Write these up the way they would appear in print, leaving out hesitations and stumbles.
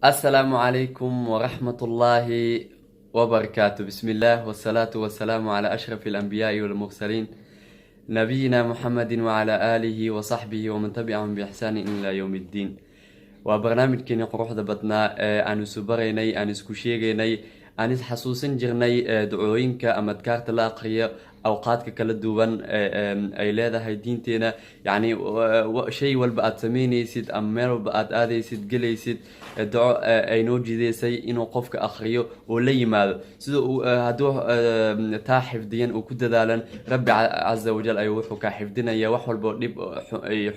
السلام عليكم ورحمة الله وبركاته. بسم الله والصلاة والسلام على أشرف الأنبياء والمرسلين نبينا محمد وعلى آله وصحبه ومن تبعهم بإحسان إلى يوم الدين. وبرنامج كني قروح دبتنا أن سبريني أن سكوشيريني أن حسوسن جرني دعوينك أما تكارت الأقرية أوقاتك كلا دوبان أي لاذا هاي دينتنا يعني شيء والبقات سميني سيد أمير بقات آذي سيد قلي سيد دعو أي نوجي ذي سي إنو قفك أخريو ولي ماذا سيدو هدوه تا حفظيا وكد ذالا ربي عز وجل أي وحوكا حفظنا يا وحول بورنيب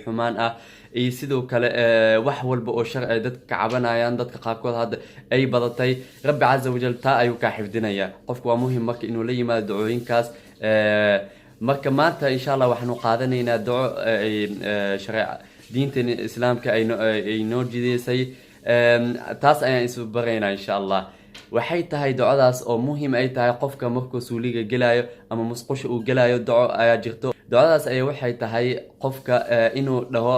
حمان أي سيدو كلا وحول بو شرع دادك عبانايان دادك قاكوض هاد أي بضطي ربي عز وجل تا أيوكا حفظنا يا قفك ومهم مك إنو لي ماذا دعوين كاس marka maanta insha Allah waxaanu qaadanaynaa duco sharci diinta islaamka ay noo jideysay taas ayaan isu baraynaa insha Allah. waxay tahay ducadaas oo muhiim ay tahay qofka markuu suuliga galayo ama musqusha uu galayo duco ayaa jirto. ducadaas ay waxay tahay qofka inuu dhaho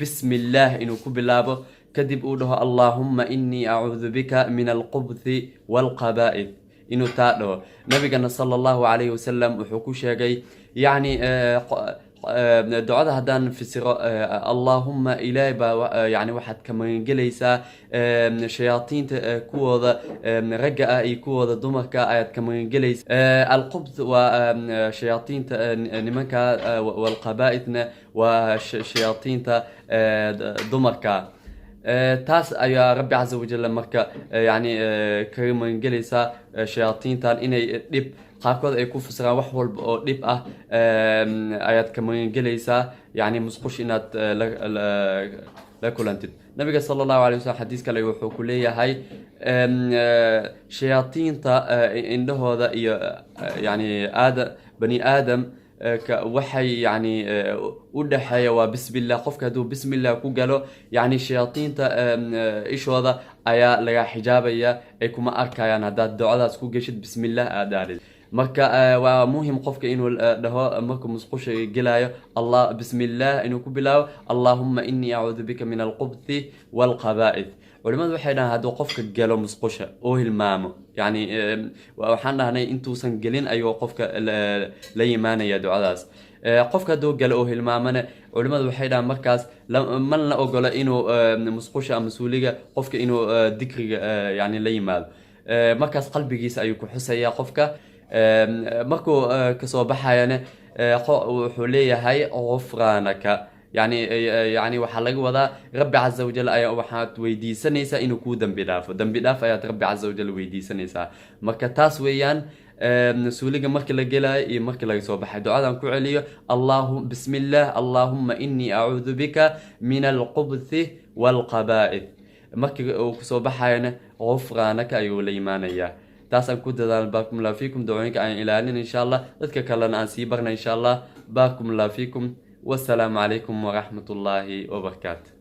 bismillah inuu ku bilaabo kadib uu dhaho Allahumma inni a'udhu bika min al-khubuthi wal-khaba'ith إنه تادو نبينا صلى الله عليه وسلم وحكو شيء يعني دعاء هدان في سر اللهم إلهي يعني واحد كمان جليسا شياطين كوذا رجع كوذا دمك آيات كمان جليس القبض وشياطين نمكا والقبائثنا وشياطين دمك تاس أيا ربي عز وجل مركا يعني كريم إنجليسا شياطين تان إني دب قاكود أي كوفسرا وحول دب آيات كمان إنجليسا يعني مسقوش إنات لا كلانتد نبي صلى الله عليه وسلم حديث كلا يوحو كلية هاي شياطين تا إنه هذا يعني بني آدم وحي يعني ودحيا وبسم الله قفك هدو بسم الله كو قالوا يعني شياطين تا ايش هذا ايا لغا حجابيا اي كما اركايان هدا دعاء كو قشد بسم الله اداري marka waa muhiim qofka inuu dhaho marka musqusha galayo Allah bismillah inuu ku bilaabo Allahumma inni a'udhu bika min al-khubuthi wal-khaba'ith. culimadu waxay dhahaan haduu qofka galo musqusha oo hilmaamo yani waxaan dhahnay intuusan gelin ayuu qofka la yimaanaya ducadaas. qofka haduu galo oo hilmaamana culimadu waxay dhahaan markaas man la ogolo inuu musqusha ama suuliga qofka inuu dikriga yani la yimaado markaas qalbigiisa ayuu ku xusaya qofka markuu kasoo baxayana wuxuu leeyahay غفرانك يعني waxa laga wadaa rabbi azza wa jalla ayaa waxaad weydiisanaysaa inuu ku dambi dhaafo ayaad rabbi azza wa jalla weydiisanaysaa. marka taas weeyaan suuliga markii la gelayo iyo markii laga soo baxay ducadan ku celiyo bismillah Allahumma inni a'udhu bika min al-khubuthi wal-khaba'ith. markii uu kasoo baxayana غفرانك ayuu la imaanayaa. تاسم كود باركم الله فيكم دعونيك عن إلهنا إن شاء الله ذاتك كلنا أنسيبرنا إن شاء الله. باركم الله فيكم والسلام عليكم ورحمة الله وبركاته.